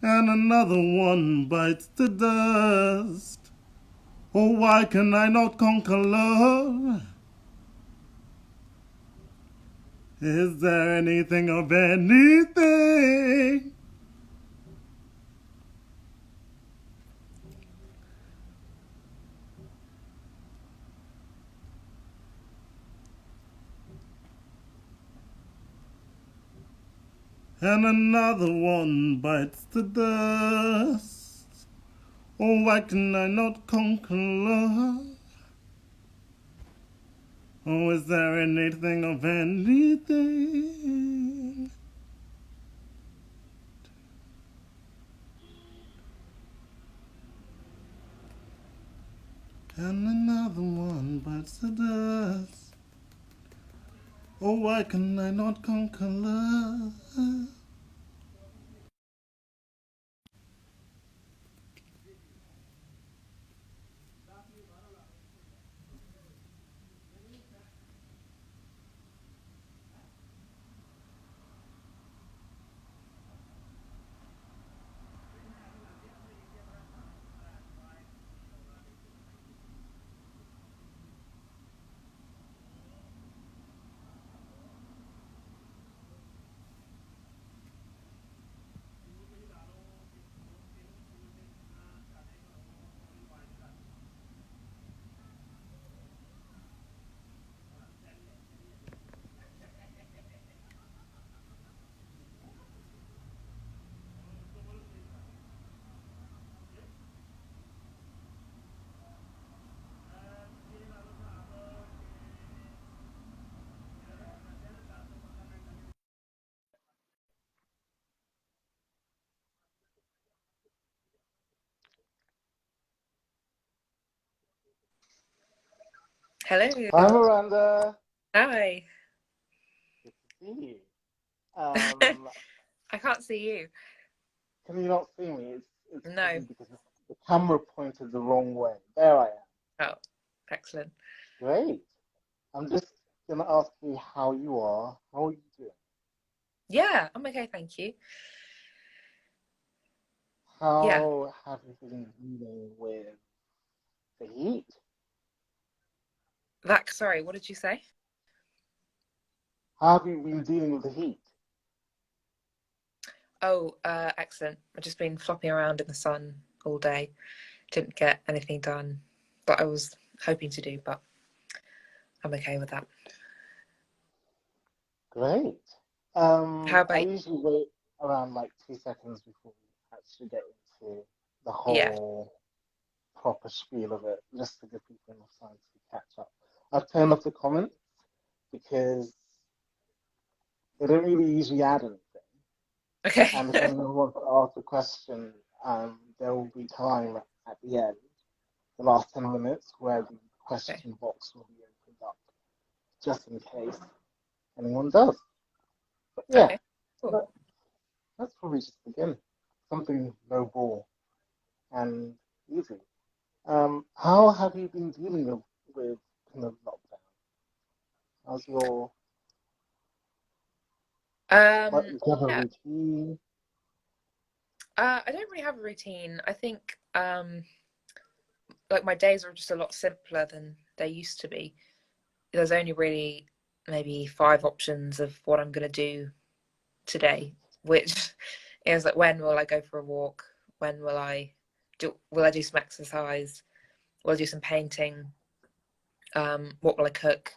and another one bites the dust. Oh, why can I not conquer love? Is there anything of anything? And another one bites the dust. Oh, why can I not conquer love? Oh, is there anything of anything? And another one bites the dust. Oh, why can I not conquer love? Hello. Hi, Miranda. Hi. Good to see you. Um, I can't see you. can you not see me? It's No. probably because the camera pointed the wrong way. There I am. Oh, excellent. Great. I'm just gonna ask you how you are. How are you doing? Yeah, I'm okay, thank you. Yeah. How have you been dealing with the heat? Sorry, what did you say? How have you been dealing with the heat? Oh, excellent. I've just been flopping around in the sun all day. Didn't get anything done that I was hoping to do, but I'm okay with that. Great. How I about you? usually wait around like 2 seconds before we actually get into the Yeah. whole proper spiel of it, just to give people enough time to catch up. I've turned off the comments because they don't really usually add anything. Okay. And if anyone wants to ask a question, there will be time at the end, the last 10 minutes, where the Okay. question box will be opened up, just in case anyone does. But yeah, Okay. Cool. let, let's probably just begin. Something no ball and easy. How have you been dealing with kind of lockdown? How's your Like, Um, do you have a yeah. routine? I don't really have a routine. I think like my days are just a lot simpler than they used to be. There's only really maybe five options of what I'm gonna do today, which is like when will I go for a walk? When will I do some exercise? Will I do some painting? What will I cook?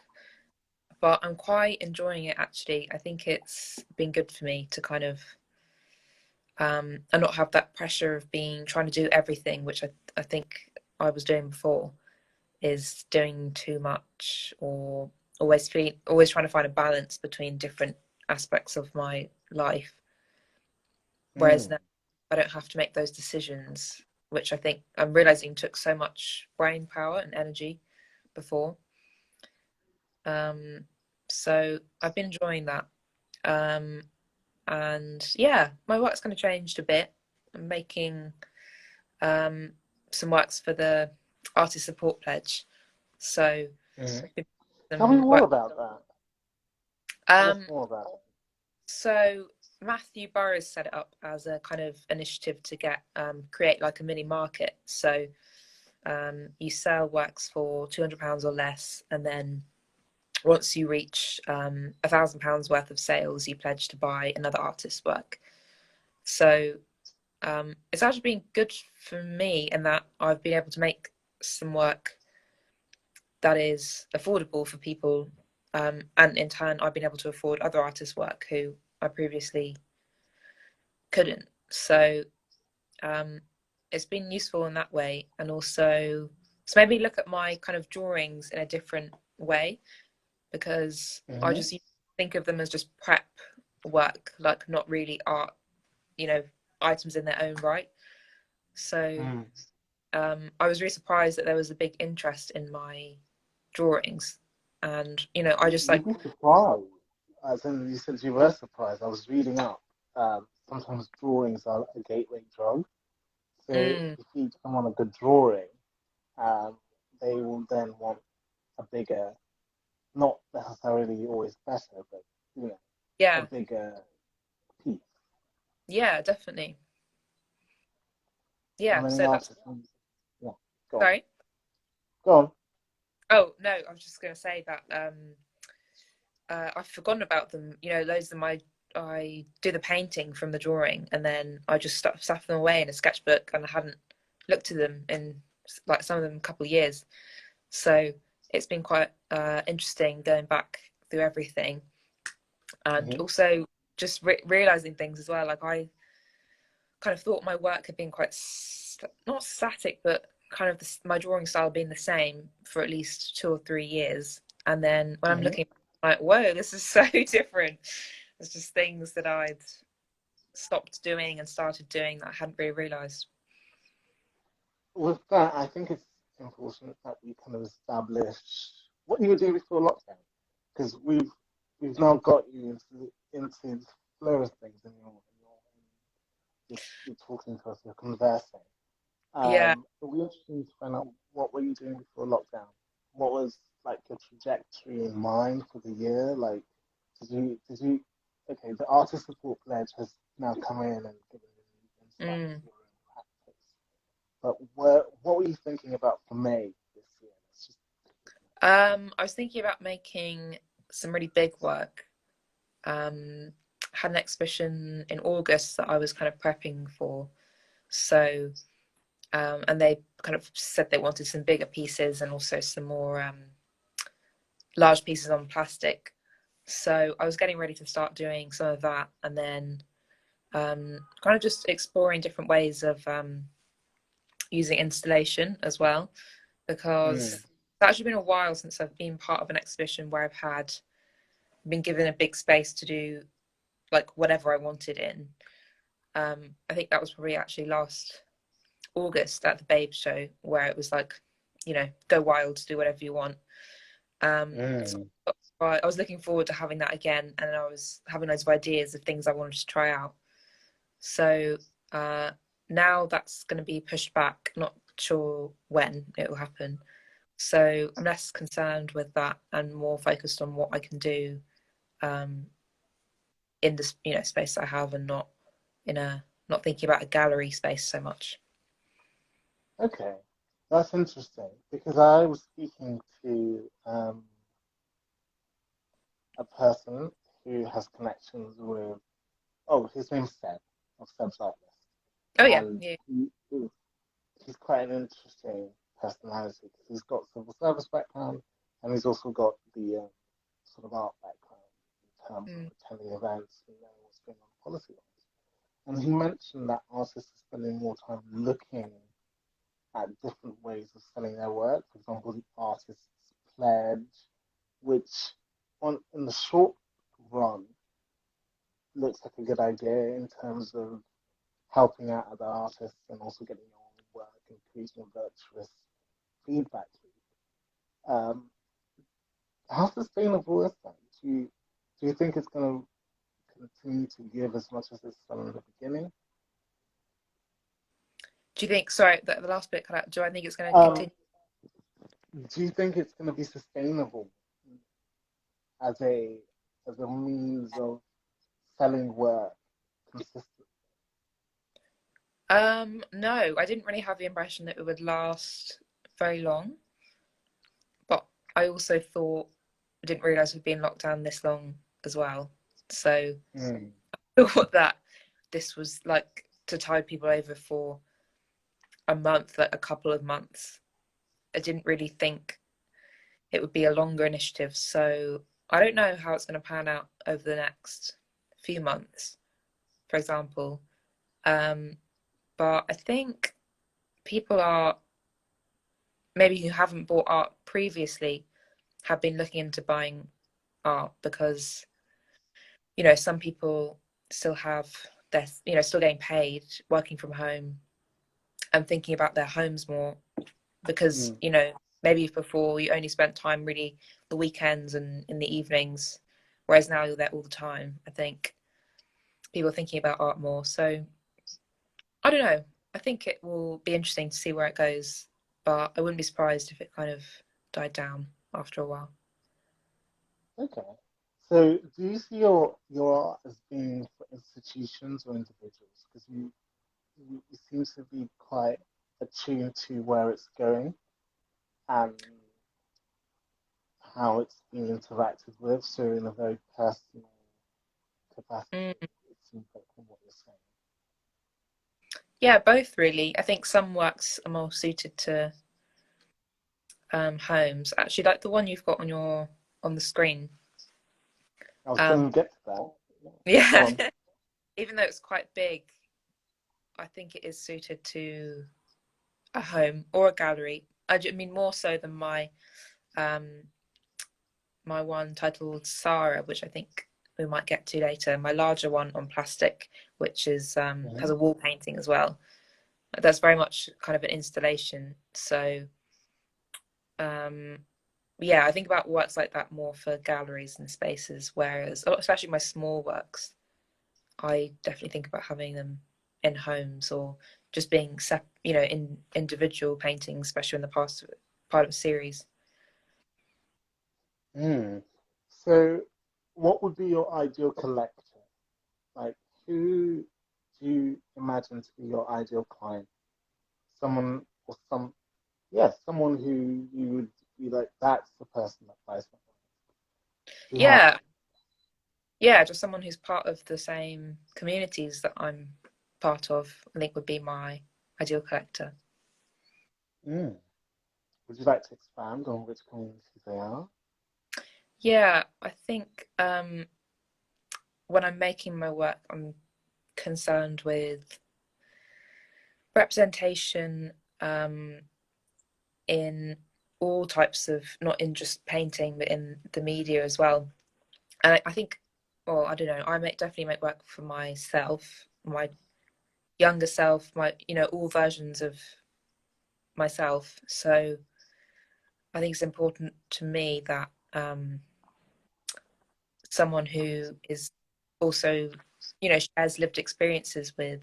But I'm quite enjoying it actually. I think it's been good for me to kind of and not have that pressure of being trying to do everything, which I think I was doing before, is doing too much or always trying to find a balance between different aspects of my life. Whereas Mm. now I don't have to make those decisions, which I think I'm realizing took so much brain power and energy before. Um, so I've been enjoying that. Um, and yeah, my work's kind of changed a bit. I'm making um, some works for the artist support pledge. So Mm. Tell me some more work. about that. Tell us Um, more about it. so Matthew Burrows set it up as a kind of initiative to get create like a mini market. So you sell works for £200 or less, and then once you reach £1,000 worth of sales, you pledge to buy another artist's work. So it's actually been good for me in that I've been able to make some work that is affordable for people, and in turn I've been able to afford other artists' work who I previously couldn't. So it's been useful in that way, and also it's made me look at my kind of drawings in a different way, because I just think of them as just prep work, like not really art, items in their own right. So I was really surprised that there was a big interest in my drawings, and I just You'd like be surprised. As in, you said you were surprised. I was reading up. Sometimes drawings are a gateway drug. So if you feed someone a good drawing, they will then want a bigger, not necessarily always better, but a yeah, bigger piece. yeah, definitely, And yeah. many So that's artists, yeah, go on, sorry. go on. Oh no, I was just going to say that I've forgotten about them. Loads of them I do the painting from the drawing, and then I just stuff them away in a sketchbook, and I hadn't looked at them in like some of them a couple of years. So it's been quite interesting going back through everything, and also just realizing things as well. Like I kind of thought my work had been quite not static, but kind of my drawing style being the same for at least 2 or 3 years, and then when I'm looking, like, whoa, this is so different. There's just things that I'd stopped doing and started doing that I hadn't really realized. With that, I think it's important that we kind of establish what you were doing before lockdown, because we've now got you into the flow of things, and you're talking to us, you're conversing. Yeah. But we're interested to find out what were you doing before lockdown? What was like your trajectory in mind for the year? Like, did you? Okay, the artist support pledge has now come in and given you insight into your own practice. But what were you thinking about for May this year? I was thinking about making some really big work. Had an exhibition in August that I was kind of prepping for. So, and they kind of said they wanted some bigger pieces and also some more large pieces on plastic. So I was getting ready to start doing some of that, and then kind of just exploring different ways of using installation as well, because it's actually been a while since I've been part of an exhibition where I've been given a big space to do like whatever I wanted in. I think that was probably actually last August at the Babe show, where it was like, go wild, do whatever you want. So I was looking forward to having that again, and I was having loads of ideas of things I wanted to try out. So now that's going to be pushed back, not sure when it will happen. So I'm less concerned with that and more focused on what I can do in this space I have, and not thinking about a gallery space so much. Okay, that's interesting because I was speaking to a person who has connections with. Oh, his name's Seb of Seb's Art List, Oh yeah, and yeah. he's quite an interesting personality because he's got civil service background and he's also got the sort of art background in terms of attending events and knowing what's going on policy-wise. And he mentioned that artists are spending more time looking at different ways of selling their work. For example, the artist's pledge, which in the short run looks like a good idea in terms of helping out other artists and also getting your own work and creating a virtuous feedback loop. How sustainable is that? Do you think it's going to continue to give as much as it's done in the beginning? Do you think? Sorry, the last bit cut out. Do I think it's going to continue? Do you think it's going to be sustainable as a means of selling work consistent? No, I didn't really have the impression that it would last very long, but I also thought I didn't realize we'd been locked down this long as well. So Mm. I thought that this was like to tide people over for a month, like a couple of months. I didn't really think it would be a longer initiative. So I don't know how it's going to pan out over the next few months, for example. But I think people are maybe who haven't bought art previously have been looking into buying art because, you know, some people still have their, you know, still getting paid, working from home and thinking about their homes more because, Mm. you know, maybe before you only spent time really the weekends and in the evenings, whereas now you're there all the time. I think people are thinking about art more. So I don't know. I think it will be interesting to see where it goes, but I wouldn't be surprised if it kind of died down after a while. Okay. So do you see your art as being for institutions or individuals? Because you seem to be quite attuned to where it's going and how it's being interacted with. So in a very personal capacity, Mm. it seems like from what you're saying. Yeah, both really. I think some works are more suited to homes. Actually, like the one you've got on the screen. I was Um, going to get to that. Go yeah, on. even though it's quite big, I think it is suited to a home or a gallery. Mean more so than um, my one titled Sarah, which I think we might get to later. My larger one on plastic, which is has Mhm. a wall painting as well. That's very much kind of an installation. So um, yeah, I think about works like that more for galleries and spaces, whereas especially my small works, I definitely think about having them in homes or just being you know, in individual paintings, especially in the past part of a series. Mm. So, what would be your ideal collector? Like, who do you imagine to be your ideal client? Someone or someone who you would be like, that's the person that buys my work. Do you have Yeah, yeah, just someone who's part of the same communities that I'm part of, I think would be my ideal collector. one? Would you like to expand on which communities they are? Yeah, I think when I'm making my work, I'm concerned with representation in all types of, not in just painting, but in the media as well. And I think, well, I don't know, definitely make work for myself, my younger self, my, you know, all versions of myself. So I think it's important to me that someone who is also, you know, shares lived experiences with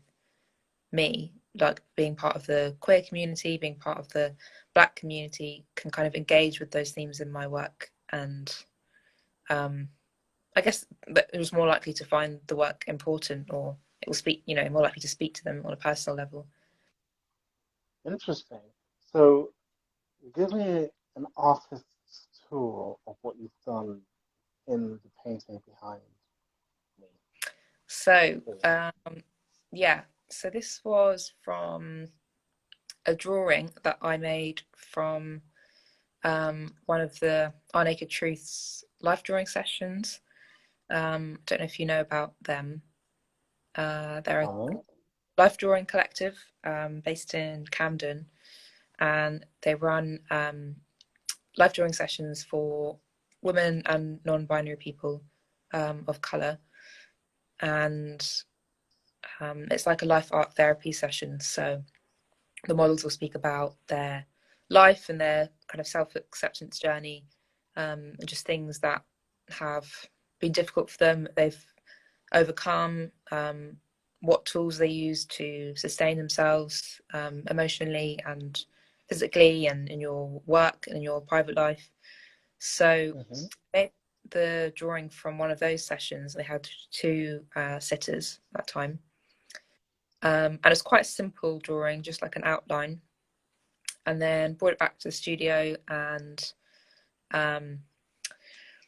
me, like being part of the queer community, being part of the Black community, can kind of engage with those themes in my work. And um, I guess that it was more likely to find the work important, or it will speak, you know, more likely to speak to them on a personal level. Interesting. So, give me an artist's tour of what you've done in the painting behind me. So, Please. yeah, so this was from a drawing that I made from one of the Our Naked Truths life drawing sessions. Don't know if you know about them. They're a Oh, life drawing collective based in Camden, and they run life drawing sessions for women and non-binary people of color, and it's like a life art therapy session. So the models will speak about their life and their kind of self-acceptance journey, and just things that have been difficult for them, they've overcome, what tools they use to sustain themselves emotionally and physically, and in your work and in your private life. So hmm they the drawing from one of those sessions. They had two sitters at that time. And it's quite a simple drawing, just like an outline. And then brought it back to the studio and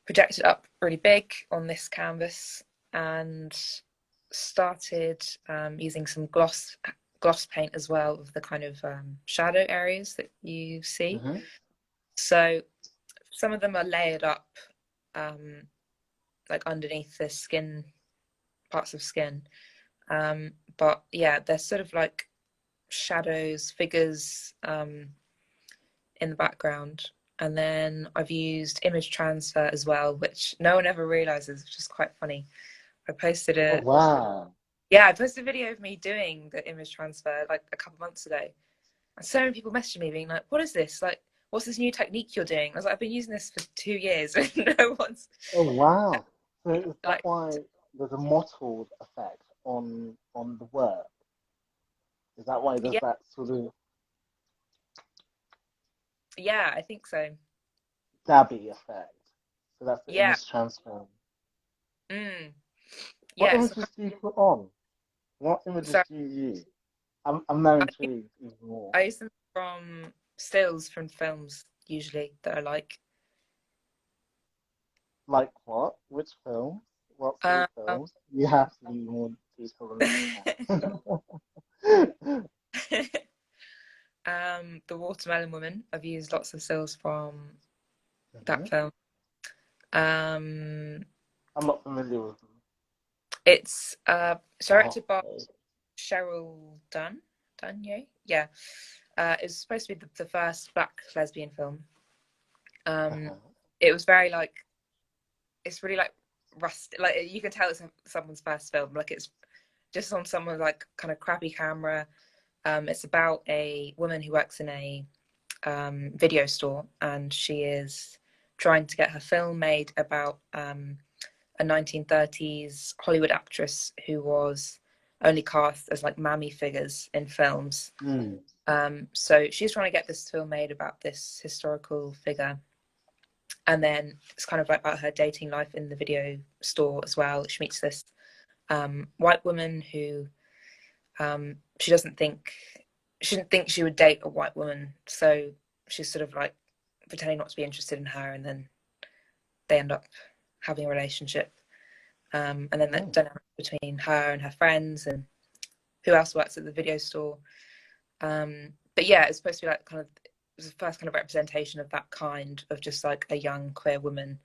projected up really big on this canvas and started using some gloss paint as well of the kind of shadow areas that you see. Mm-hmm. So some of them are layered up like underneath the skin, parts of skin. But yeah, they're sort of like shadows, figures in the background. And then I've used image transfer as well, which no one ever realizes, which is quite funny. I posted Oh, a wow. Yeah, I posted a video of me doing the image transfer like a couple months ago. And so many people messaged me being like, what is this? Like, what's this new technique you're doing? I was like, I've been using this for 2 years and no one's Oh, wow. So is that like, why there's a mottled effect on the work? Is that why there's yeah, that sort of yeah, I think so. dabby effect? So that's the Yeah, image transfer. mm, What yeah. So, images do you put on? What images so do you use? I'm now I, intrigued even more. I use them from stills from films usually that I like. Like what? Which film? What sort Um, of films? You have to be more detailed than that. The Watermelon Woman. I've used lots of stills from Mhm. that film. Um, I'm not familiar with them. it's Oh, directed by okay. Cheryl Dunye. Yeah, it's supposed to be the first black lesbian film. Uh-huh. It was very like, it's really like rustic. Like you can tell it's someone's first film. Like it's just on someone's like kind of crappy camera. It's about a woman who works in a video store, and she is trying to get her film made about a 1930s Hollywood actress who was only cast as like mammy figures in films. Mm. So she's trying to get this film made about this historical figure. And then it's kind of like about her dating life in the video store as well. She meets this white woman who she doesn't think she didn't think she would date a white woman, so she's sort of like pretending not to be interested in her, and then they end up having a relationship. And then the Oh. dynamic between her and her friends and who else works at the video store. But yeah, it's supposed to be like kind of, it was the first kind of representation of that kind of just like a young queer woman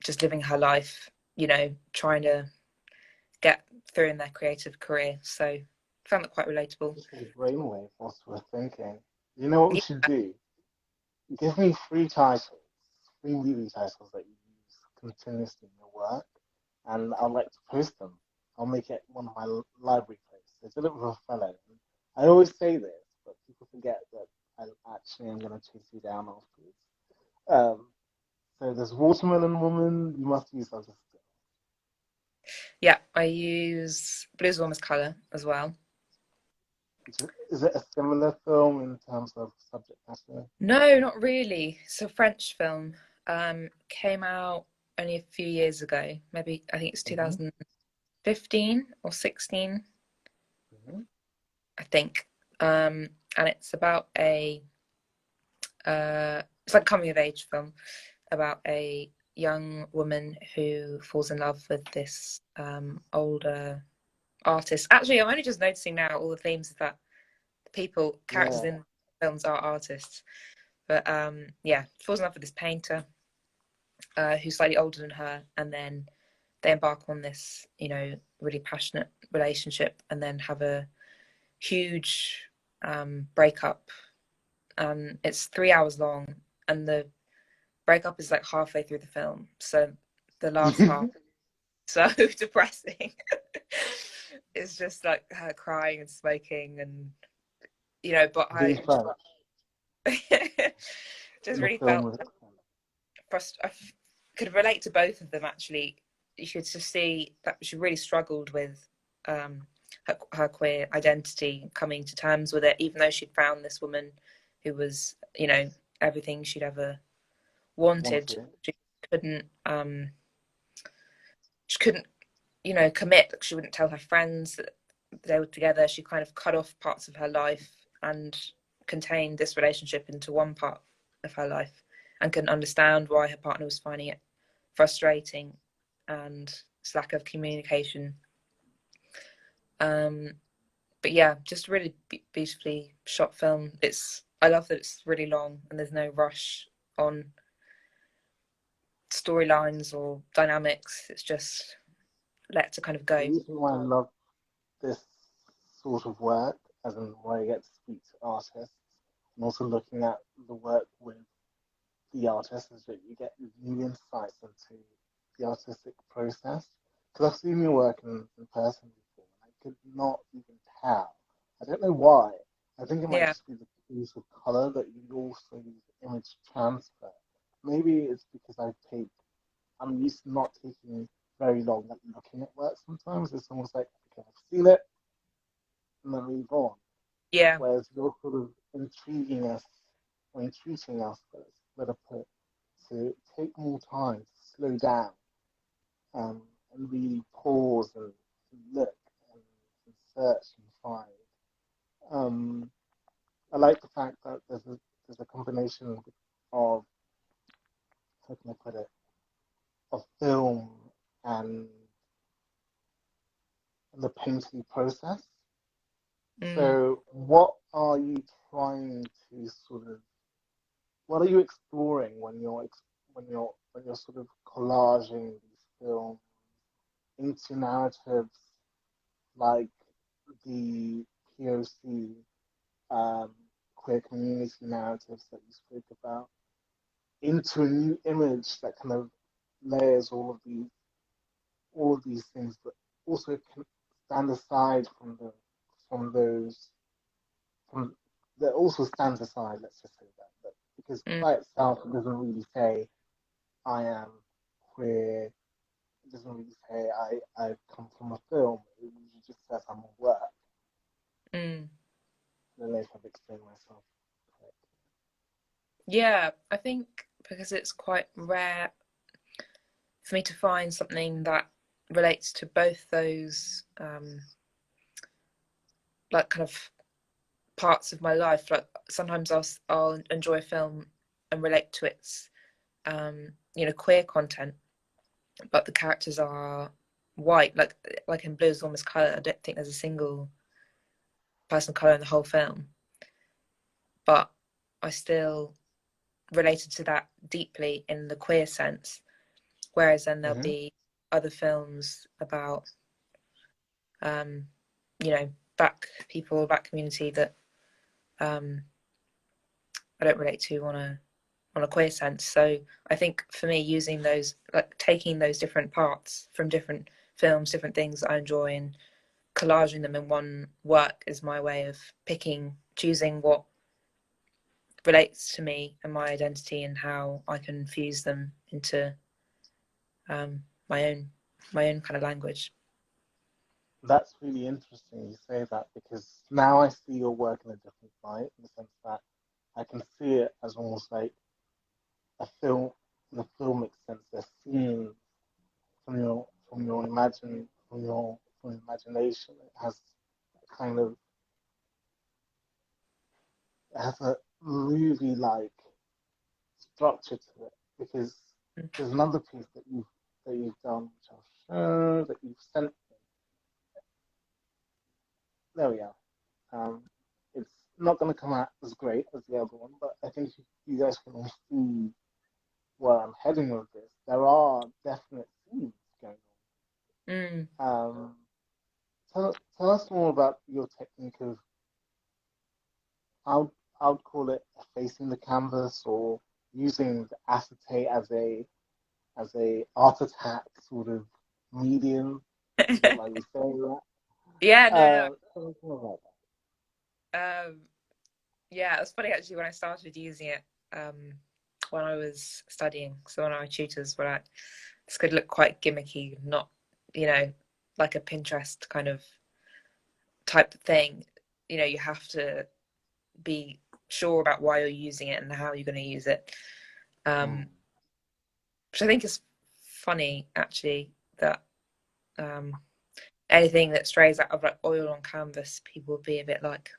just living her life, you know, trying to get through in their creative career. So I found it quite relatable. Just a brainwave whilst we're thinking. You know what we Yeah, should do? Give me three titles, three movie titles that you use continuously in your work, and I'd like to post them. I'll make it one of my library posts. It's a little bit of a fellow. I always say this, but people forget that I actually am going to chase you down afterwards. So there's Watermelon Woman. You must use those still. yeah, I use Blue is Warm as Colour as well. Is it a similar film in terms of subject matter? No, not really. It's a French film. Came out only a few years ago. Maybe I think it's Mm-hmm. 2015 or 16, Mm-hmm. I think. And it's about it's like a coming of age film about a young woman who falls in love with this older artist. Actually, I'm only just noticing now all the themes of that characters Yeah. in films are artists. But yeah, falls in love with this painter who's slightly older than her, and then they embark on this, you know, really passionate relationship, and then have a huge breakup. It's 3 hours long, and the breakup is like halfway through the film, so the last half so depressing. It's just like her crying and smoking, and you know, but Being I French just in the really film felt with I could relate to both of them actually. You could just see that she really struggled with her queer identity, coming to terms with it, even though she'd found this woman who was, you know, everything she'd ever wanted. wanted. She couldn't she couldn't, you know, commit. She wouldn't tell her friends that they were together. She kind of cut off parts of her life and contained this relationship into one part of her life, and couldn't understand why her partner was finding it frustrating and this lack of communication. But yeah, just really beautifully shot film. I love that it's really long and there's no rush on storylines or dynamics. It's just let to kind of The go. reason why I love this sort of work, as in where I get to speak to artists, and also looking at the work with the artists, is that you get new insights into the artistic process. Because I've seen your work in person before, and I could not even tell. I don't know why. I think it might Yeah, just be the use of color that you also use image transfer. Maybe it's because I'm used to not taking very long at looking at work sometimes. It's almost like, okay, I've seen it and then move on. yeah, Whereas you're sort of intriguing us, or entreating us, better put, to take more time, to slow down, and really pause and look and search and find. Um, I like the fact that there's a combination of, how can I put it, of film and, and the painting process. mm, So, what are you trying to sort of, what are you exploring when you're sort of collaging these films into narratives like the POC, um, queer community narratives that you spoke about, into a new image that kind of layers all of these things, but also can stand aside from those from that also stands aside. Let's just say that because mm, by itself it doesn't really say I am queer. It doesn't really say I come from a film. It usually just says I'm a work. mm. I don't know if I've explained myself correctly. Yeah, I think because it's quite rare for me to find something that relates to both those like kind of parts of my life. Like sometimes I'll enjoy a film and relate to its you know, queer content, but the characters are white. Like in Blue is Almost Colour, I don't think there's a single person of colour in the whole film, but I still related to that deeply in the queer sense. Whereas then there'll Mm-hmm. be other films about um, you know, black people, black community that um, I don't relate to on a queer sense. So I think for me, using those, like taking those different parts from different films, different things that I enjoy, and collaging them in one work is my way of choosing what relates to me and my identity, and how I can fuse them into um, my own kind of language. That's really interesting you say that because now I see your work in a different light in the sense that I can see it as almost like a film in a filmic sense. There's scenes from your imagination. It has kind of it has a movie like structure to it because Mm. there's another piece that you've done which I'll show that you've sent me. There we are. It's not going to come out as great as the other one, but I think you guys can all see where I'm heading with this. There are definite themes going Mm. on. Tell us more about your technique of I would, I would call it facing the canvas or using the acetate as a art attack sort of medium. Is that why you say that? Yeah, no. Tell us more about Yeah, it was funny actually when I started using it when I was studying. So when I was tutors were like, this could look quite gimmicky, not, you know, like a Pinterest kind of type of thing. You know, you have to be sure about why you're using it and how you're going to use it. that. Um, which I think is funny actually, that anything that strays out of like oil on canvas, people would be a bit like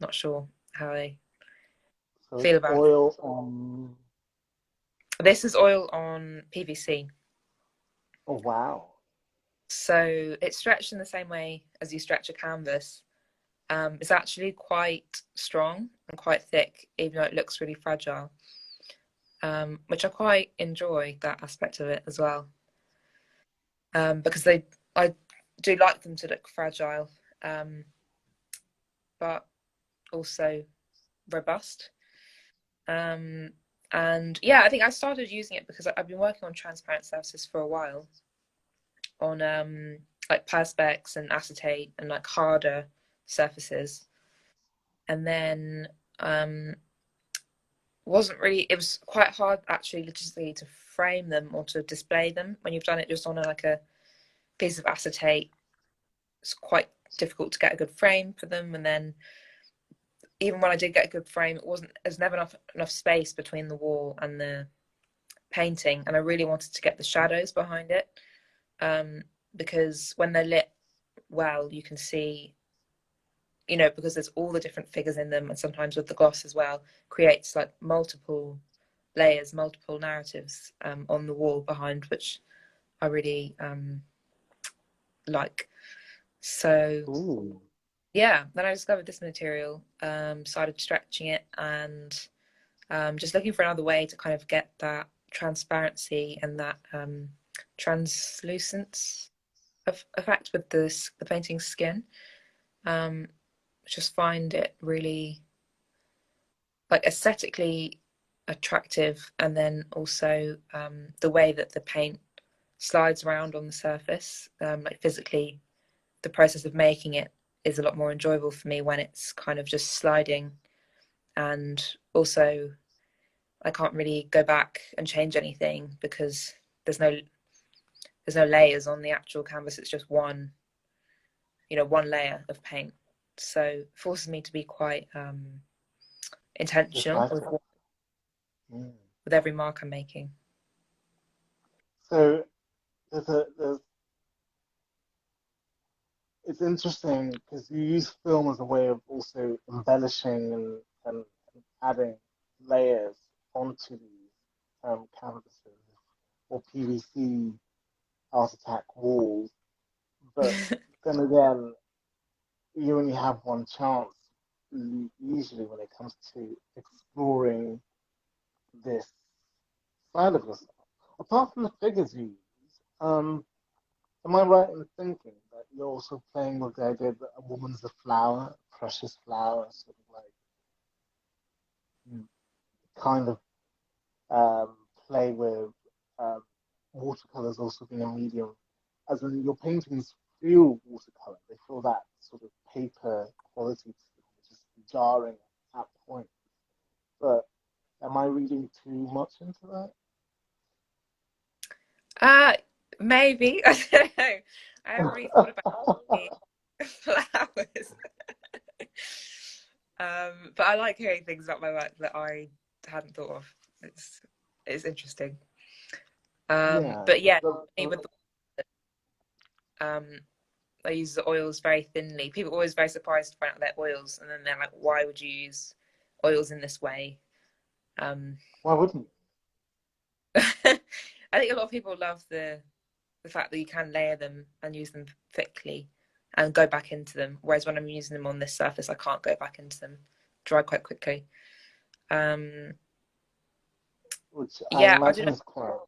not sure how they So it's feel about it. oil on. This is oil on PVC. Oh wow. So it's stretched in the same way as you stretch a canvas. It's actually quite strong and quite thick, even though it looks really fragile, which I quite enjoy that aspect of it as well. Because I do like them to look fragile, but also robust. And yeah, I think I started using it because I've been working on transparent surfaces for a while, on like perspex and acetate and like harder surfaces. And then wasn't really, it was quite hard actually logistically to frame them or to display them when you've done it just on like a piece of acetate. It's quite difficult to get a good frame for them. And then even when I did get a good frame, there's never enough space between the wall and the painting, and I really wanted to get the shadows behind it, because when they're lit well, you can see, because there's all the different figures in them, and sometimes with the gloss as well, creates like multiple layers, multiple narratives on the wall behind, which I really like. So Ooh. yeah, then I discovered this material, started stretching it, and just looking for another way to kind of get that transparency and that translucence effect with the painting skin. Just find it really like aesthetically attractive, and then also the way that the paint slides around on the surface, like physically, the process of making it is a lot more enjoyable for me when it's kind of just sliding. And also I can't really go back and change anything because there's no layers on the actual canvas. It's just one layer of paint. So it forces me to be quite intentional Mm. with every mark I'm making. So there's it's interesting because you use film as a way of also embellishing and adding layers onto these canvases or PVC art attack walls. But then again, you only have one chance usually when it comes to exploring this side of yourself. Apart from the figures you use, am I right in thinking that you're also playing with the idea that a woman's a flower, a precious flower, sort of like kind of play with um, watercolors also being a medium, as in your paintings feel watercolor. They feel that sort of paper quality to them, which is jarring at points. But am I reading too much into that? Uh Maybe. I don't know. I haven't really thought about the flowers. But I like hearing things about my work that I hadn't thought of. It's interesting. Yeah. But yeah, with I use the oils very thinly. People are always very surprised to find out they're oils, and then they're like, "Why would you use oils in this way?" Why wouldn't I think a lot of people love the fact that you can layer them and use them thickly and go back into them. Whereas when I'm using them on this surface, I can't go back into them, dry quite quickly. Which I Yeah, I imagine don't know. is quite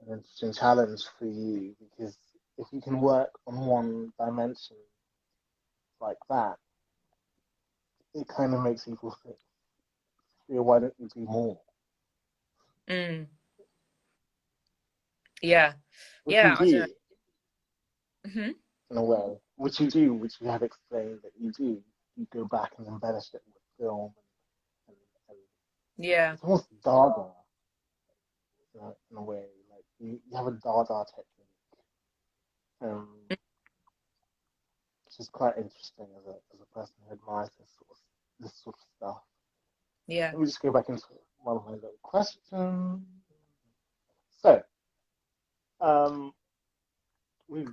an interesting challenge for you because if you can work on one dimension like that, it kind of makes people think, yeah, why don't you do more? Mm, yeah, Which you yeah, I don't do know. Hmm. in a way, which you do, which you have explained that you do. You go back and embellish it with film, and Yeah. it's almost Dada in a way. Like you have a Dada technique, which is quite interesting as a person who admires this sort of stuff. Yeah. Let me just go back into one of my little questions. So,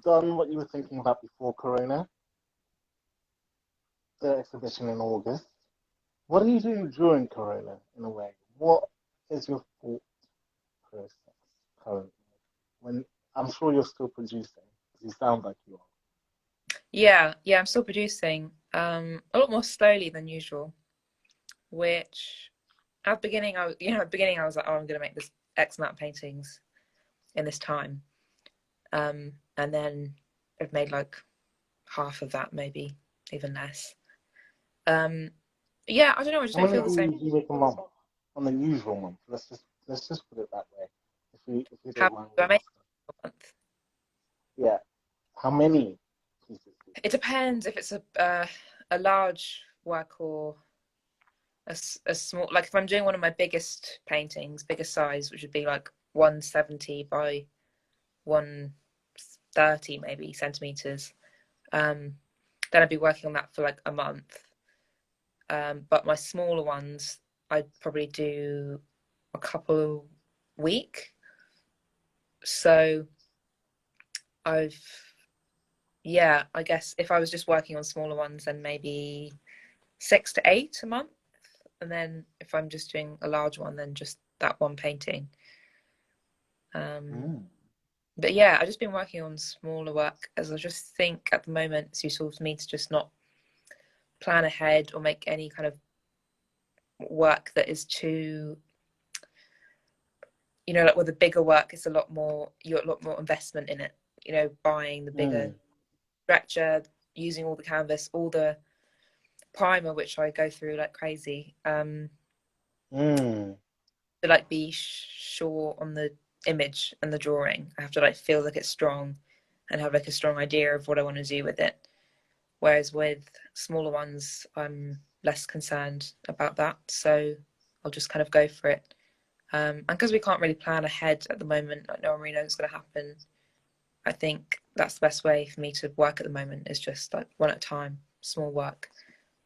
done what you were thinking about before Corona, the exhibition in August. What are you doing during Corona, in a way? What is your thought process currently? When I'm sure you're still producing, because you sound like you are. Yeah, I'm still producing a lot more slowly than usual, which at the beginning at the beginning I was like, oh, I'm gonna make this X amount of paintings in this time. And then I've made like half of that, maybe even less. Yeah, I don't know, I just How don't many feel the same. do you make a month? On the usual month. Let's just put it that way. If you How don't mind do me I make asking. a month? Yeah. How many pieces do you It depends if it's a large work or a small, like if I'm doing one of my biggest paintings, biggest size, which would be like 170 by 130 maybe centimeters, then I'd be working on that for like a month. But my smaller ones, I'd probably do a couple a week. So I've, yeah, I guess if I was just working on smaller ones, then maybe 6 to 8 a month. And then if I'm just doing a large one, then just that one painting. Mm. But yeah, I've just been working on smaller work, as I just think at the moment it's useful for me to just not plan ahead or make any kind of work that is too, like with the bigger work, it's a lot more investment in it. Buying the bigger Mm. stretcher, using all the canvas, all the primer, which I go through like crazy. Mm. To like be sure on the image and the drawing, I have to like feel like it's strong and have like a strong idea of what I want to do with it. Whereas with smaller ones, I'm less concerned about that, so I'll just kind of go for it. And because we can't really plan ahead at the moment, like no one really knows what's going to happen, I think that's the best way for me to work at the moment, is just like one at a time, small work,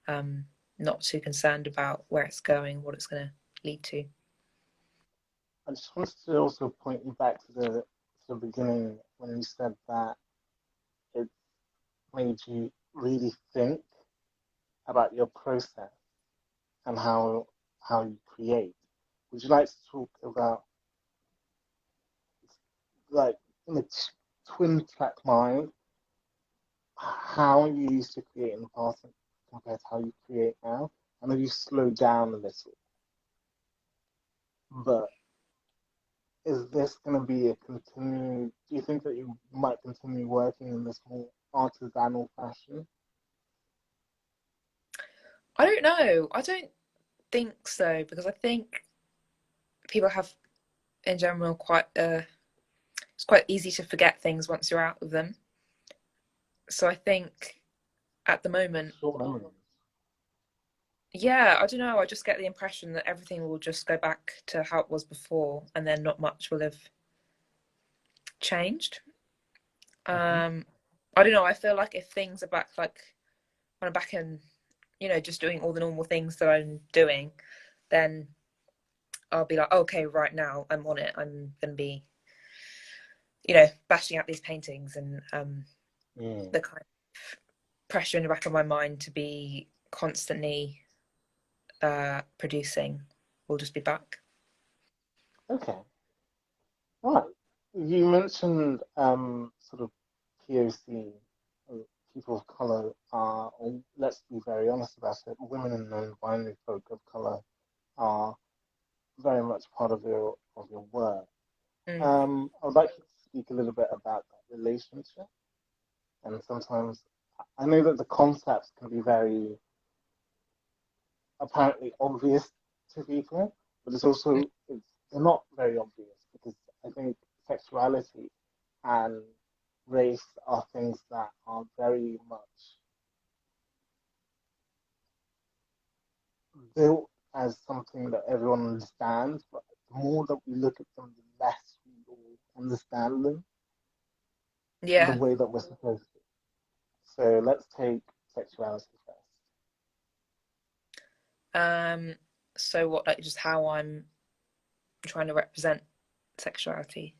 not too concerned about where it's going, what it's going to lead to. I just wanted to also point you back to the beginning when you said that it made you really think about your process and how you create. Would you like to talk about, like, in a twin track mind, how you used to create in the past compared to how you create now? I know you slowed down a little, but is this going to be a continue? Do you think that you might continue working in this more artisanal fashion? I don't know. I don't think so, because I think people have, in general, it's quite easy to forget things once you're out of them. So I think at the moment, Short memories. yeah, I don't know. I just get the impression that everything will just go back to how it was before, and then not much will have changed. Mm-hmm. I don't know. I feel like if things are back, like when I'm back in, just doing all the normal things that I'm doing, then I'll be like, okay, right now I'm on it. I'm gonna be, bashing out these paintings, and Mm. the kind of pressure in the back of my mind to be constantly producing will just be back. Okay. Right. You mentioned sort of POC, people of color are, or let's be very honest about it, women and non-binary folk of color are very much part of your work. Mm. I would like you to speak a little bit about that relationship. And sometimes I know that the concepts can be very apparently obvious to people, but they're not very obvious because I think sexuality and race are things that are very much built as something that everyone understands, but the more that we look at them, the less we all understand them the Yeah. way that we're supposed to. So let's take sexuality first. Um, so what, like just how I'm trying to represent sexuality?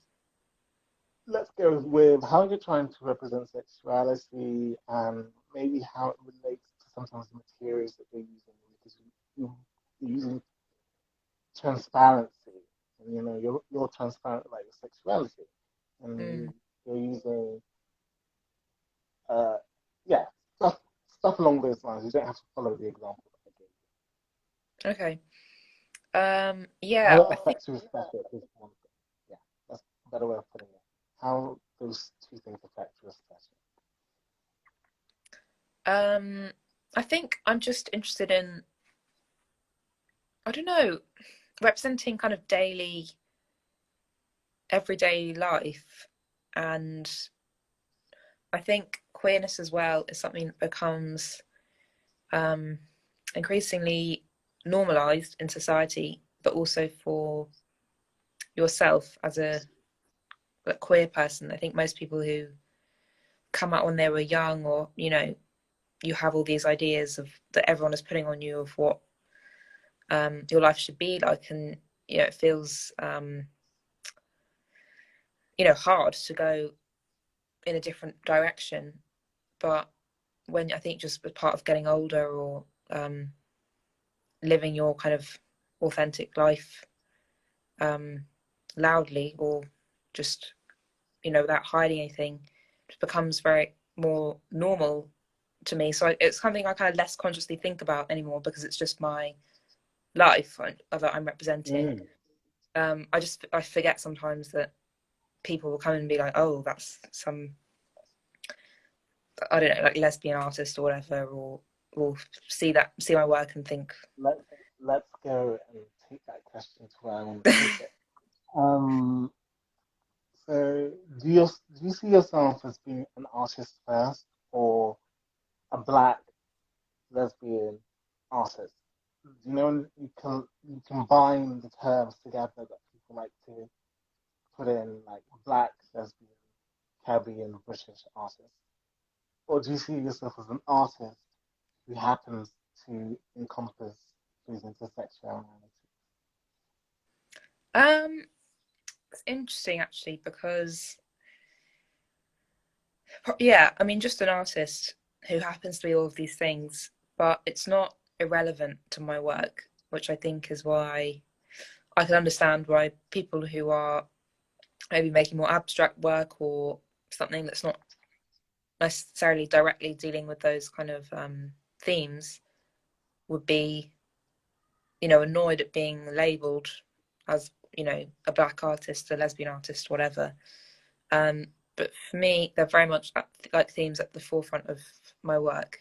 let's go with how you're trying to represent sexuality and maybe how it relates to sometimes the materials that you're using, because you're using transparency, and you're transparent about your sexuality, and Mm. you're using uh yeah, stuff along those lines. You don't have to follow the example that I gave Okay. you. Yeah, How it I think affects your aesthetic is one thing. Yeah, that's a better way of putting it. How those two things affect your aesthetic. um I think I'm just interested in, I don't know, representing kind of daily, everyday life. And I think queerness as well is something that becomes um, increasingly normalized in society, but also for yourself as a queer person. I think most people who come out when they were young, or you have all these ideas of that everyone is putting on you of what your life should be like, and it feels hard to go in a different direction. But when I think just as part of getting older, or um, living your kind of authentic life um, loudly, or just without hiding anything, it becomes very more normal to me. So it's something I kind of less consciously think about anymore, because it's just my life that I'm representing. Mm. I forget sometimes that people will come and be like, oh, that's some, I don't know, like lesbian artist or whatever, or see my work and think. Let's let's go and take that question to where I want to take it. Um, so do you see yourself as being an artist first, or a black lesbian artist? You know, you combine the terms together that people like to put in, like black, lesbian, Caribbean, British artist, or do you see yourself as an artist who happens to encompass these intersectionality? um it's interesting actually, because yeah, I mean, just an artist who happens to be all of these things, but it's not irrelevant to my work, which I think is why I can understand why people who are maybe making more abstract work, or something that's not necessarily directly dealing with those kind of themes, would be, annoyed at being labelled as, a black artist, a lesbian artist, whatever. But for me, they're very much like themes at the forefront of my work.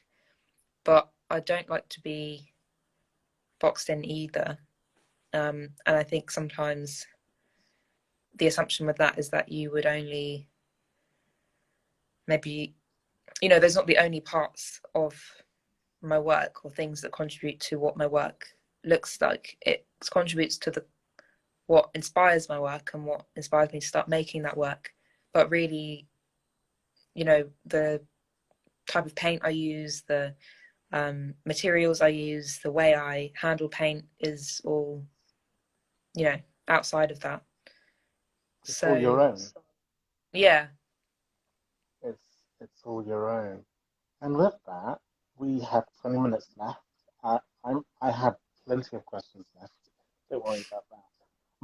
But I don't like to be boxed in either. And I think sometimes the assumption with that is that you would only maybe, there's not the only parts of my work or things that contribute to what my work looks like. It contributes to the what inspires my work and what inspires me to start making that work. But really, the type of paint I use, the materials I use, the way I handle paint is all, outside of that. It's all your So own. yeah. It's all your own. And with that, we have 20 minutes left. I have plenty of questions left. Don't worry about that.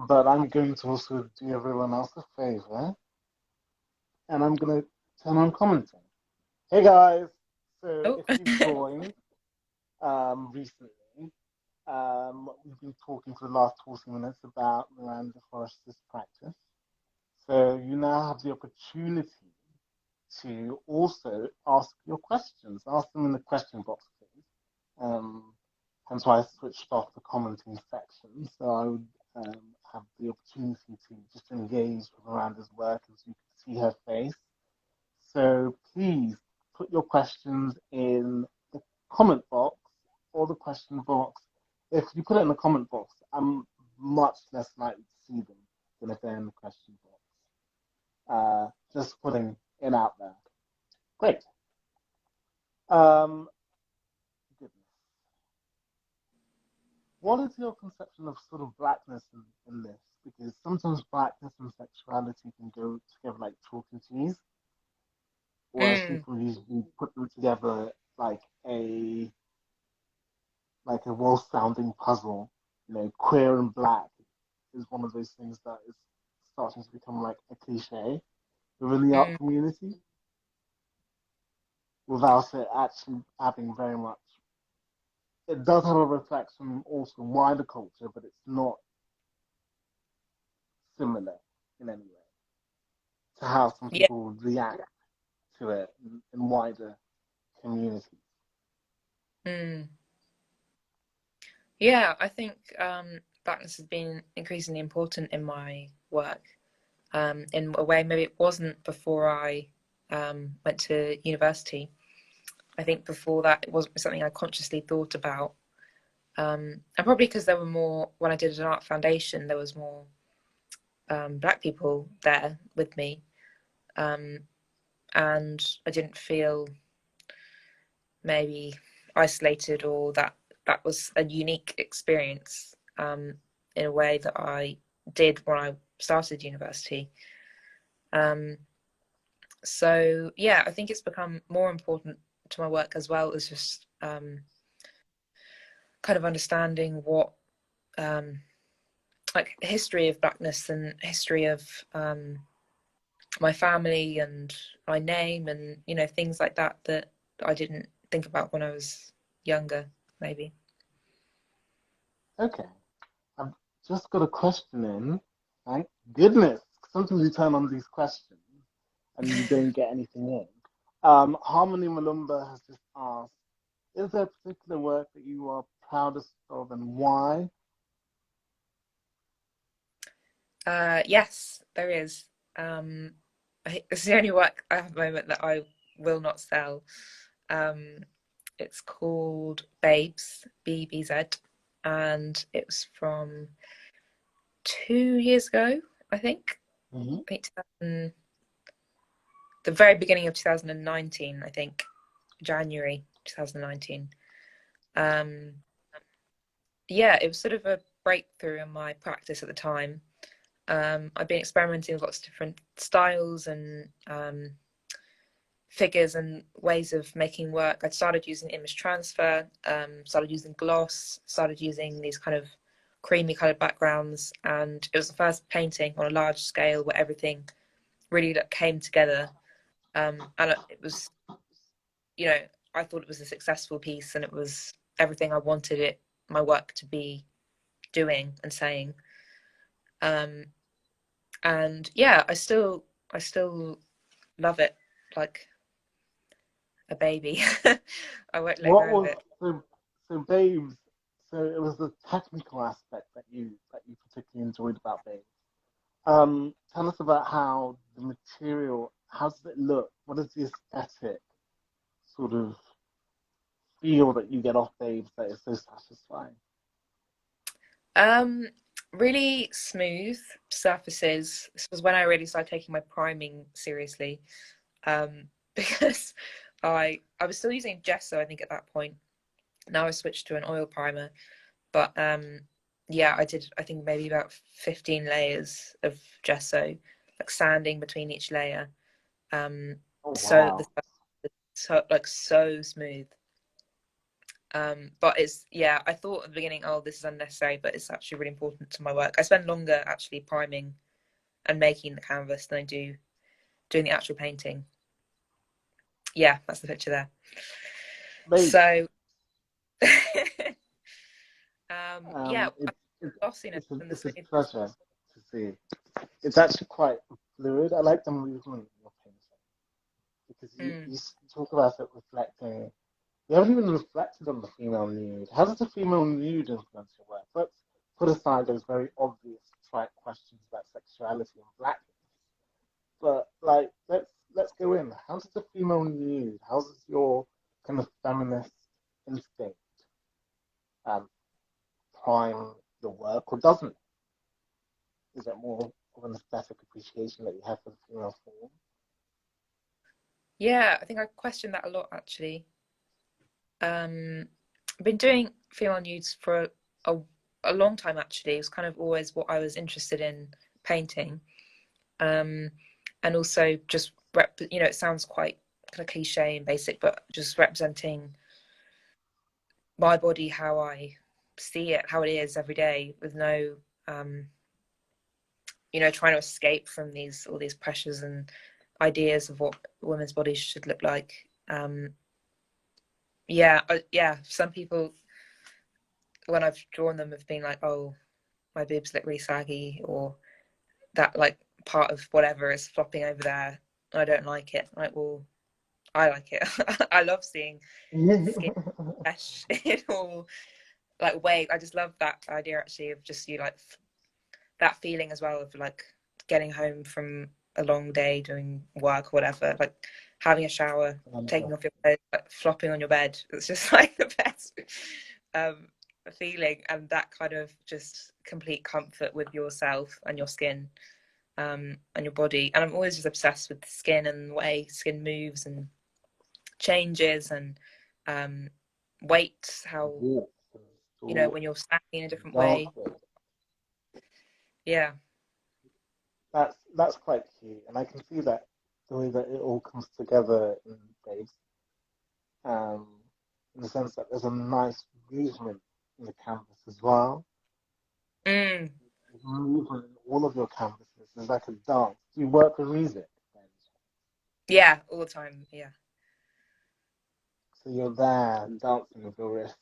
But I'm going to also do everyone else a favor, and I'm going to turn on commenting. Hey guys! So Oh. if you've joined recently, we've been talking for the last 40 minutes about Miranda Forrester's practice. So you now have the opportunity to also ask your questions. Ask them in the question box, please. Hence why I switched off the commenting section. So I would have the opportunity to just engage with Miranda's work as you can see her face. So please put your questions in the comment box or the question box. If you put it in the comment box, I'm much less likely to see them than if they're in the question box. Just putting it out there. Great. Um, Goodness. What is your conception of sort of blackness in this? because sometimes blackness and sexuality can go together like chalk and cheese, whereas Mm, people usually put them together like a well-sounding puzzle. You know, queer and black is one of those things that is starting to become like a cliche within the art mm. community, without it actually having very much. It does have a reflection also in wider culture, but it's not similar in any way to how some Yeah, people react to it in wider communities. mm. Yeah, I think blackness has been increasingly important in my work. In a way maybe it wasn't before I went to university. I think before that it wasn't something I consciously thought about. And probably because there were more, when I did an art foundation, there was more black people there with me. Um, and I didn't feel maybe isolated, or that was a unique experience in a way that I did when I started university. Um, so yeah, I think it's become more important to my work as well as just kind of understanding what um, like history of blackness and history of my family and my name, and things like that that I didn't think about when I was younger, maybe. Okay, I've just got a question in. Thank goodness. Sometimes you turn on these questions and you don't get anything in. Harmony Malumba has just asked, is there a particular work that you are proudest of and why? Yes, there is. It's the only work I have at the moment that I will not sell. Um, it's called Babes, BBZ, and it was from 2 years ago, I think. Mm-hmm. I think the very beginning of 2019, I think, January 2019. Um, yeah, it was sort of a breakthrough in my practice at the time. I've been experimenting with lots of different styles and figures and ways of making work. I started using image transfer, started using gloss, started using these kind of creamy colored backgrounds, and it was the first painting on a large scale where everything really came together. And it was, you know, I thought it was a successful piece, and it was everything I wanted my work to be doing and saying. Um, and yeah, I still love it like a baby. I won't let What go of was it. so Babes? So it was the technical aspect that you particularly enjoyed about Babes. Tell us about how the material, how does it look? What is the aesthetic sort of feel that you get off Babes that is so satisfying? Um, Really smooth surfaces. This was when I really started taking my priming seriously. Because I was still using gesso, I think, at that point. Now I switched to an oil primer. But yeah, I did, I think, maybe about 15 layers of gesso, like sanding between each layer. Oh So the wow! so smooth. But it's, yeah, I thought at the beginning, oh, this is unnecessary, but it's actually really important to my work. I spend longer actually priming and making the canvas than I do doing the actual painting. Yeah, that's the picture there. Babes, So yeah, um, it's it's glossiness it's a, and the it's a smoothness. pleasure to see. It's actually quite fluid. I like the movement of your painting because Mm. you talk about it reflecting. You haven't even reflected on the female nude. How does the female nude influence your work? Let's put aside those very obvious trite questions about sexuality and blackness. But like, let's go in. How does the female nude? How does your kind of feminist instinct um, prime your work, or doesn't it? Is it more of an aesthetic appreciation that you have for the female form? Yeah, I think I question that a lot actually. I've been doing female nudes for a a long time actually. It was kind of always what I was interested in, painting, and also just it sounds quite kind of cliche and basic, but just representing my body how I see it, how it is every day, with no trying to escape from all these pressures and ideas of what women's bodies should look like. Some people, when I've drawn them, have been like, oh, my boobs look really saggy, or that like part of whatever is flopping over there. I don't like it. Like, well, I like it. I love seeing skin, flesh in all like waves. I just love that idea actually of just you like that feeling as well of like getting home from a long day doing work or whatever, like having a shower, taking off your clothes, like, flopping on your bed. It's just like the best feeling, and that kind of just complete comfort with yourself and your skin, and your body. And I'm always just obsessed with the skin and the way skin moves and changes, and weight, how when you're standing in a different way. Yeah. That's quite key, and I can see that the way that it all comes together in Babes, in the sense that there's a nice movement in the canvas as well. Mm. Movement in all of your canvases is like a dance. Do you work with music? Yeah, all the time. Yeah. So you're there dancing with your wrist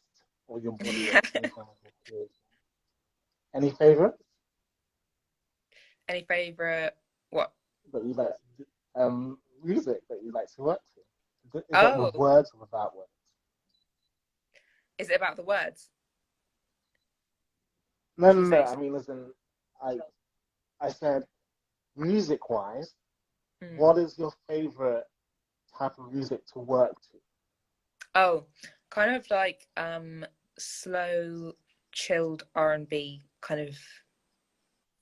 or your body at the same time as your creation. Any favorites Any favorite what? that you like? Music that you like to work to? Is that with Oh, words or without words? is it about the words? No, Did no, you no. say? I mean, listen, I I said music-wise, Mm. what is your favorite type of music to work to? Oh, kind of like slow, chilled R&B kind of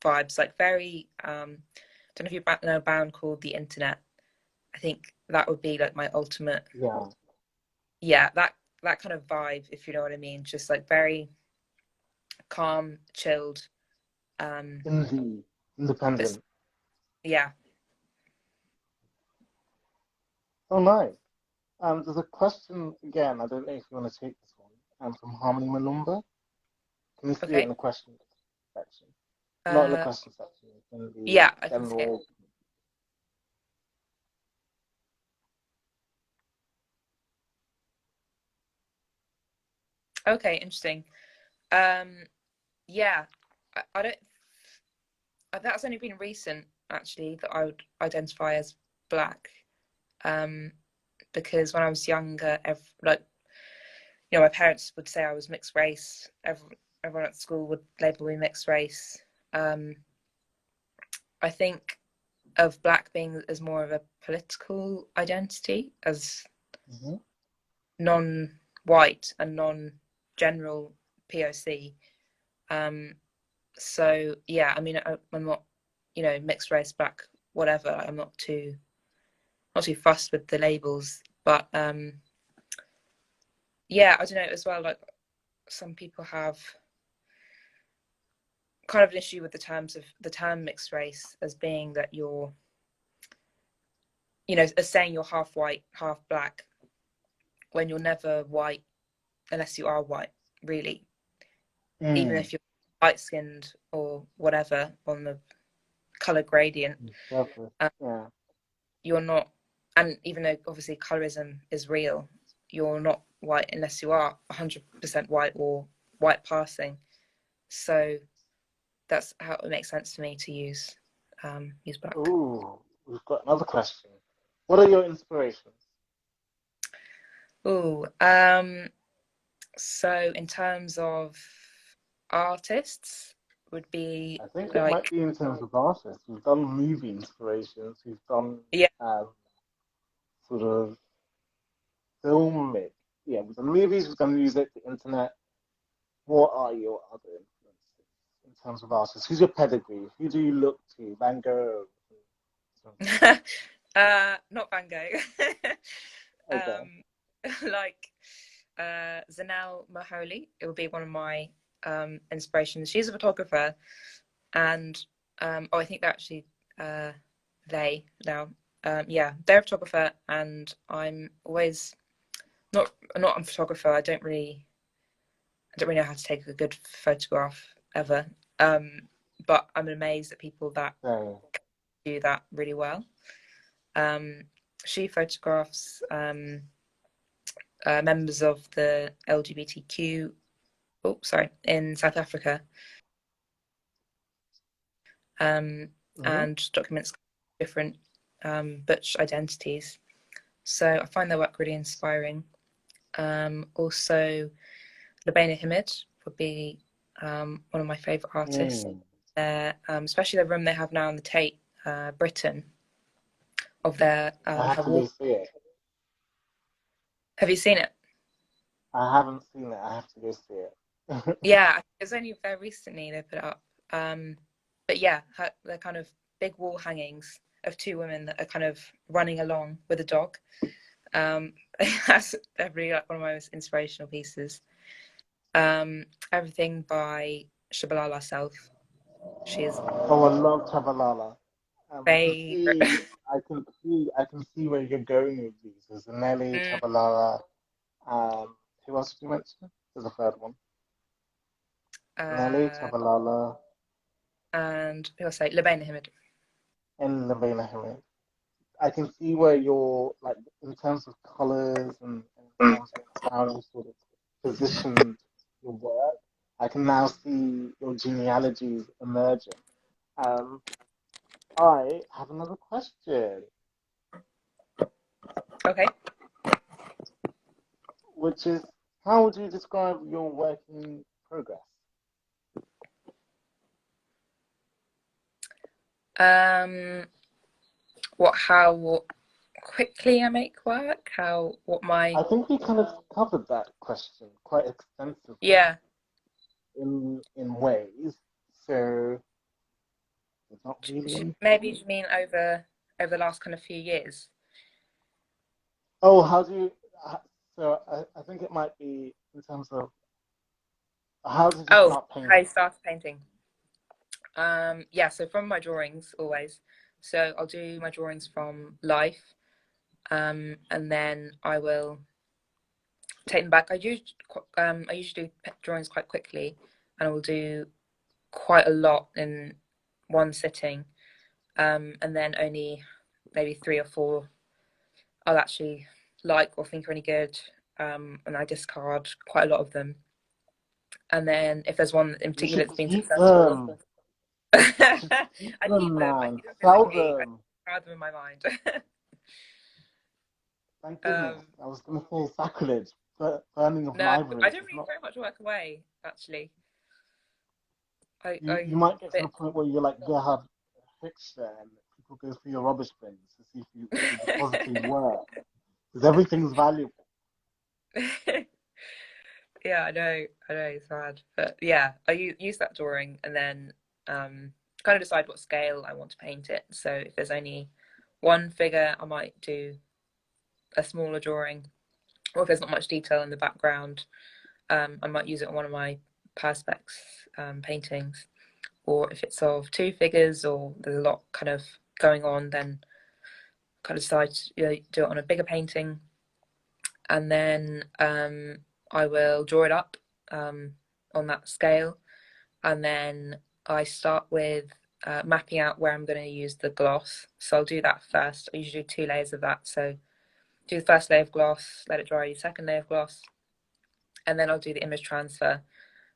vibes, like very don't know if you know a band called The Internet. I think that would be like my ultimate. Yeah, Yeah, that kind of vibe, if you know what I mean. Just like very calm, chilled, indie, but independent. yeah. Oh, nice. There's a question again. I don't know if you want to take this one. From Harmony Malumba. Can you see it in Okay. the question section? Not in the Uh, question section. In the yeah, I can see it. general. Okay, interesting. Um, yeah, I don't. That's only been recent, actually, that I would identify as black. Um, because when I was younger, my parents would say I was mixed race. Everyone at school would label me mixed race. Um, I think of black being as more of a political identity, as Mm-hmm. non-white and non-general POC. So yeah, I mean, I'm not, mixed race, black, whatever. I'm not too fussed with the labels, but yeah, I don't know as well. Like some people have kind of an issue with the term mixed race as being that you're, as saying you're half white, half black, when you're never white unless you are white, really. Even Mm. if you're light skinned or whatever on the color gradient, Definitely. um, Yeah. you're not. And even though obviously colorism is real, you're not white unless you are 100% white or white passing. So that's how it makes sense to me to use black. Ooh, we've got another question. What are your inspirations? Oh, so in terms of artists, would be I think it might like, be in terms of artists. We've done movie inspirations. We've done yeah, sort of filmic. Yeah, we've done movies. We've done music, the internet. What are your other influences in terms of artists? Who's your pedigree? Who do you look to? Van Gogh. not Van Gogh. Okay. Like Zanel Moholy. It would be one of my inspirations. She's a photographer, and I think they're actually they now. Yeah, they're a photographer, and I'm always not a photographer. I don't really know how to take a good photograph ever. But I'm amazed at people that do that really well. She photographs members of the LGBTQ, in South Africa, and documents different butch identities. So I find their work really inspiring. Also, Labena Himid would be one of my favourite artists. Especially the room they have now in the Tate, Britain, of their I have to go see it. Have you seen it? I haven't seen it. I have to go see it. Yeah, it's only very recently they put it up. But yeah, they're kind of big wall hangings of two women that are kind of running along with a dog. That's definitely like one of my most inspirational pieces. Everything by Shabalala Self. She is Oh, I love Chabalala. favorite. I can see where you're going with these. There's Nelly, Chabalala. Who else did you mention? There's a third one. Nelly, Chabalala, and who else? Labena Himid. and Lavina Hamid. I can see where you're like in terms of colors and in terms of how you sort of positioned your work. I can now see your genealogies emerging. Um, I have another question, Okay. which is how would you describe your working progress? How quickly I make work? I think we kind of covered that question quite extensively. Yeah. In ways, so it's not really. Maybe you mean over the last kind of few years. Oh, how do you? So I think it might be in terms of how did you start painting? I started painting. Yeah, so from my drawings always. So I'll do my drawings from life, and then I will take them back. I usually do drawings quite quickly, and I will do quite a lot in one sitting, and then only maybe 3 or 4 I'll actually like or think are any good, and I discard quite a lot of them. And then if there's one in particular that's been successful, I keep them. Man. Sell them. I have them in my mind. Thank goodness. I was going to say sacrilege, but burning of No, libraries. I don't really throw much work away, actually. You might get to the point where you're like, yeah, have a fixture and people go through your rubbish bins to see if you deposited work. Because everything's valuable. Yeah, I know, it's bad. But yeah, I use that drawing and then kind of decide what scale I want to paint it. So if there's only one figure, I might do a smaller drawing. Or if there's not much detail in the background, I might use it on one of my Perspex paintings. Or if it's of 2 figures or there's a lot kind of going on, then kind of decide to do it on a bigger painting. And then I will draw it up on that scale. And then I start with mapping out where I'm going to use the gloss. So I'll do that first. I usually do 2 layers of that. So do the first layer of gloss, let it dry, second layer of gloss, and then I'll do the image transfer.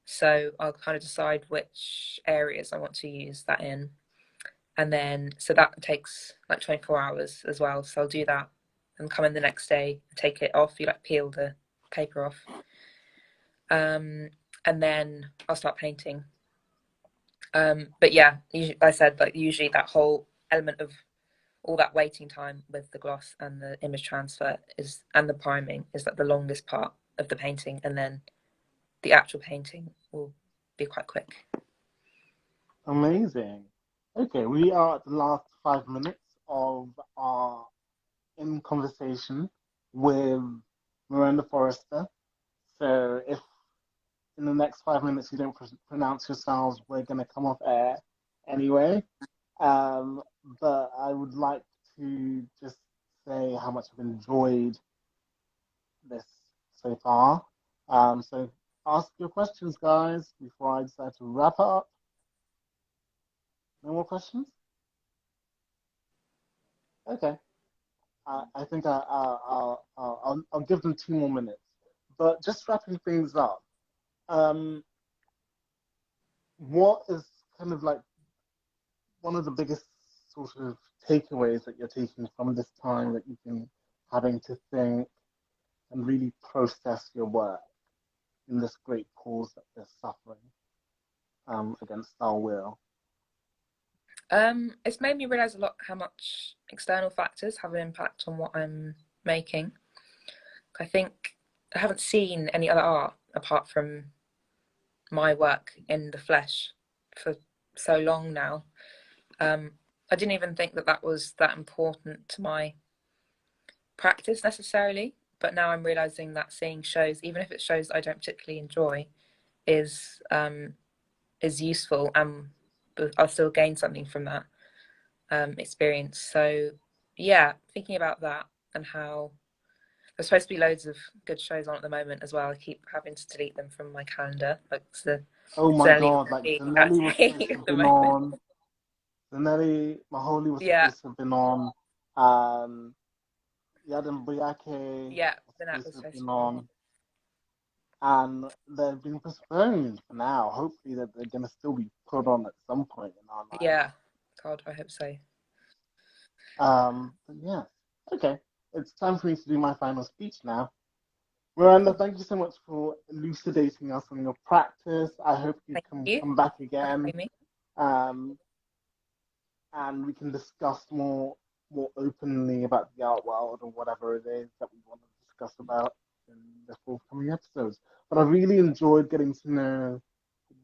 So I'll kind of decide which areas I want to use that in. And then, so that takes like 24 hours as well. So I'll do that and come in the next day, take it off. You like peel the paper off. And then I'll start painting. But yeah, usually, I said, like usually that whole element of all that waiting time with the gloss and the image transfer and the priming is like the longest part of the painting, and then the actual painting will be quite quick. Amazing. Okay, we are at the last 5 minutes of our in conversation with Miranda Forrester. So if in the next 5 minutes you don't pronounce yourselves, we're going to come off air anyway. But I would like to just say how much I've enjoyed this so far. So ask your questions, guys, before I decide to wrap up. No more questions? Okay. I think I'll give them 2 more minutes. But just wrapping things up, what is kind of like one of the biggest sort of takeaways that you're taking from this time that you've been having to think and really process your work in this great cause that they're suffering against our will? It's made me realise a lot how much external factors have an impact on what I'm making. I think I haven't seen any other art apart from my work in the flesh for so long now. I didn't even think that that was that important to my practice necessarily, but now I'm realising that seeing shows, even if it's shows that I don't particularly enjoy, is useful, and I'll still gain something from that experience. So yeah, thinking about that and how there's supposed to be loads of good shows on at the moment as well. I keep having to delete them from my calendar. Like Oh my God, like Zanelli was supposed to have been on. Zanelli Maholi was supposed to have been on. Yadin Buyake was supposed to have been on. And they've been postponed for now. Hopefully that they're going to still be put on at some point in our lives. Yeah, God, I hope so. But yeah, okay. It's time for me to do my final speech now. Miranda, thank you so much for elucidating us on your practice. I hope you can come back again. And we can discuss more openly about the art world or whatever it is that we want to discuss about in the forthcoming episodes. But I really enjoyed getting to know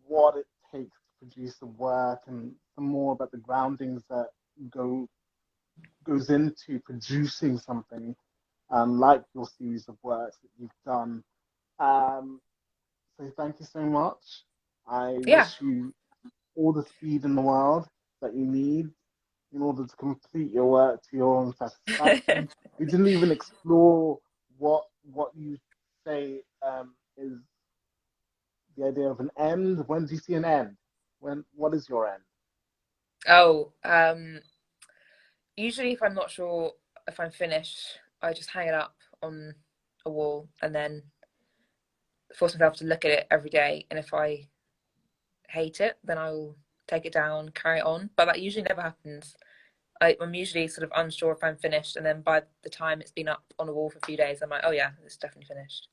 what it takes to produce the work and some more about the groundings that goes into producing something like your series of works that you've done. So thank you so much. I wish you all the speed in the world that you need in order to complete your work to your own satisfaction. We didn't even explore what you say is the idea of an end. When do you see an end? What is your end? Oh, usually if I'm not sure if I'm finished, I just hang it up on a wall and then force myself to look at it every day. And if I hate it, then I'll take it down, carry it on. But that usually never happens. I'm usually sort of unsure if I'm finished, and then by the time it's been up on the wall for a few days, I'm like, oh yeah, it's definitely finished.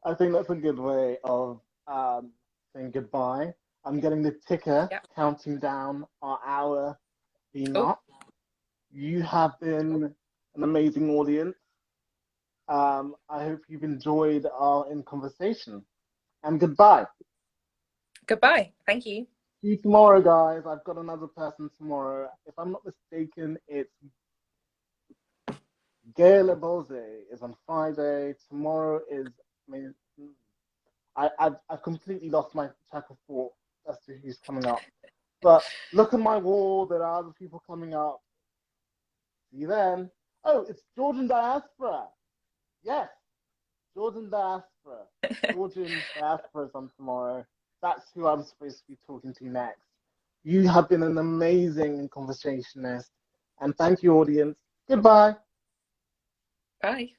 I think that's a good way of saying goodbye. I'm getting the ticker counting down our hour being up. You have been an amazing audience. I hope you've enjoyed our in conversation. And goodbye. Goodbye. Thank you. See you tomorrow, guys. I've got another person tomorrow. If I'm not mistaken, it's Gail Ebose is on Friday. Tomorrow is, I've completely lost my track of thought as to who's coming up. But look on my wall. There are other people coming up. See you then. Oh, it's Georgian Diaspora. Yes, Georgian Diaspora. Georgian Diaspora is on tomorrow. That's who I'm supposed to be talking to next. You have been an amazing conversationalist. And thank you, audience. Goodbye. Bye.